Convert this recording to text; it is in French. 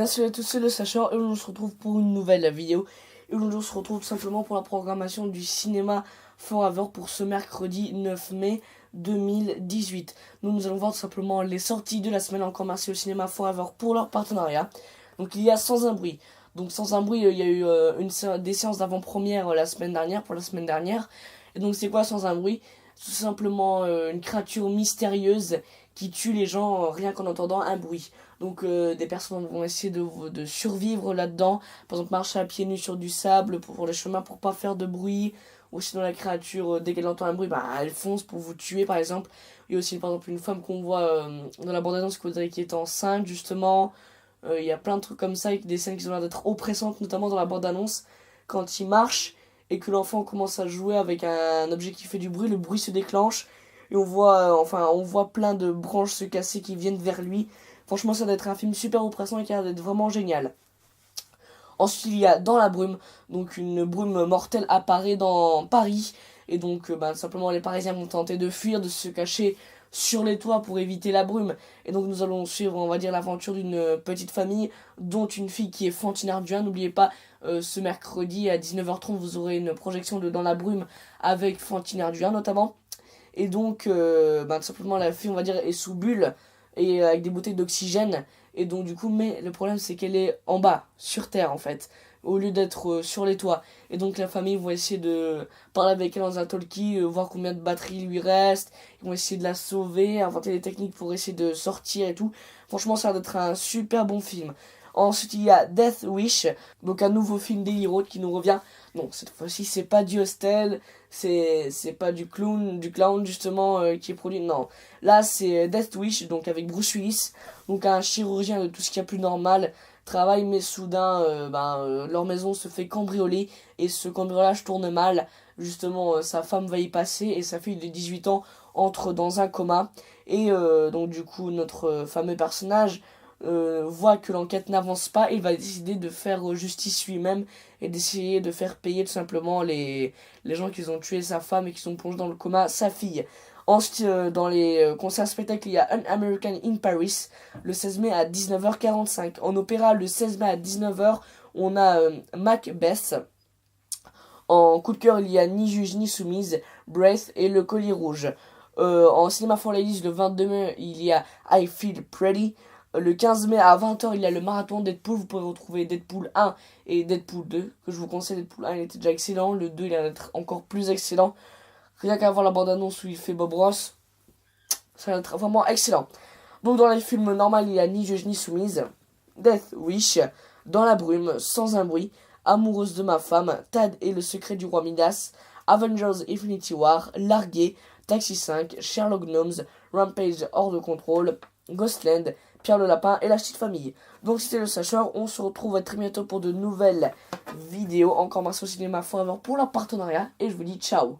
bien salut à tous, c'est le Sacha et on se retrouve pour une nouvelle vidéo. Et aujourd'hui on se retrouve tout simplement pour la programmation du cinéma Forever pour ce mercredi 9 mai 2018. Nous allons voir tout simplement les sorties de la semaine. Encore merci au cinéma Forever pour leur partenariat. Donc il y a Sans un bruit. Donc Sans un bruit, il y a eu des séances d'avant-première la semaine dernière. Et donc c'est quoi Sans un bruit? Tout simplement une créature mystérieuse qui tue les gens rien qu'en entendant un bruit. Donc des personnes vont essayer de survivre là-dedans. Par exemple marcher à pieds nus sur du sable pour les chemins pour pas faire de bruit. Ou sinon la créature, dès qu'elle entend un bruit, elle fonce pour vous tuer par exemple. Il y a aussi par exemple une femme qu'on voit dans la bande-annonce qui est enceinte justement. Il y a plein de trucs comme ça avec des scènes qui ont l'air d'être oppressantes, notamment dans la bande-annonce. Quand il marche et que l'enfant commence à jouer avec un objet qui fait du bruit, le bruit se déclenche. Et on voit plein de branches se casser qui viennent vers lui. Franchement, ça doit être un film super oppressant et qui a l'air d'être vraiment génial. Ensuite, il y a Dans la brume. Donc, une brume mortelle apparaît dans Paris. Et donc, simplement, les Parisiens vont tenter de fuir, de se cacher sur les toits pour éviter la brume. Et donc, nous allons suivre, on va dire, l'aventure d'une petite famille, dont une fille qui est Fantine Ardua. N'oubliez pas, ce mercredi à 19h30, vous aurez une projection de Dans la brume avec Fantine Ardua, notamment. Et donc, tout simplement, la fille, on va dire, est sous bulle et avec des bouteilles d'oxygène. Et donc, du coup, mais le problème, c'est qu'elle est en bas, sur terre, en fait, au lieu d'être sur les toits. Et donc, la famille va essayer de parler avec elle dans un talkie, voir combien de batterie lui reste. Ils vont essayer de la sauver, inventer des techniques pour essayer de sortir et tout. Franchement, ça va être un super bon film. Ensuite, il y a Death Wish, donc un nouveau film d'Eli Roth qui nous revient. Non, cette fois-ci, c'est pas du hostel, c'est pas du clown justement qui est produit. Non, là c'est Death Wish, donc avec Bruce Willis, donc un chirurgien de tout ce qu'il y a plus normal travaille, mais soudain leur maison se fait cambrioler et ce cambriolage tourne mal. Justement, sa femme va y passer et sa fille de 18 ans entre dans un coma. Et donc du coup, notre fameux personnage voit que l'enquête n'avance pas, il va décider de faire justice lui-même et d'essayer de faire payer tout simplement les gens qui ont tué sa femme et qui sont plongés dans le coma sa fille. Ensuite, dans les concerts spectacles, il y a An American in Paris, le 16 mai à 19h45. En opéra, le 16 mai à 19h, on a Macbeth. En coup de cœur, il y a Ni juge ni soumise, Breath et Le Collier rouge. En cinéma for ladies, le 22 mai, il y a I Feel Pretty. Le 15 mai à 20h, il y a le marathon Deadpool. Vous pouvez retrouver Deadpool 1 et Deadpool 2, que je vous conseille. Deadpool 1, il était déjà excellent. Le 2, il va être encore plus excellent. Rien qu'à voir la bande-annonce où il fait Bob Ross, ça va être vraiment excellent. Donc dans les films normaux, il y a Ni juge ni soumise, Death Wish, Dans la brume, Sans un bruit, Amoureuse de ma femme, Tad et le secret du roi Midas, Avengers Infinity War, Largué, Taxi 5, Sherlock Gnomes, Rampage hors de contrôle, Ghostland, Pierre le Lapin et La Petite Famille. Donc c'était le Sacher, on se retrouve très bientôt pour de nouvelles vidéos. Encore merci au cinéma Forever pour leur partenariat et je vous dis ciao.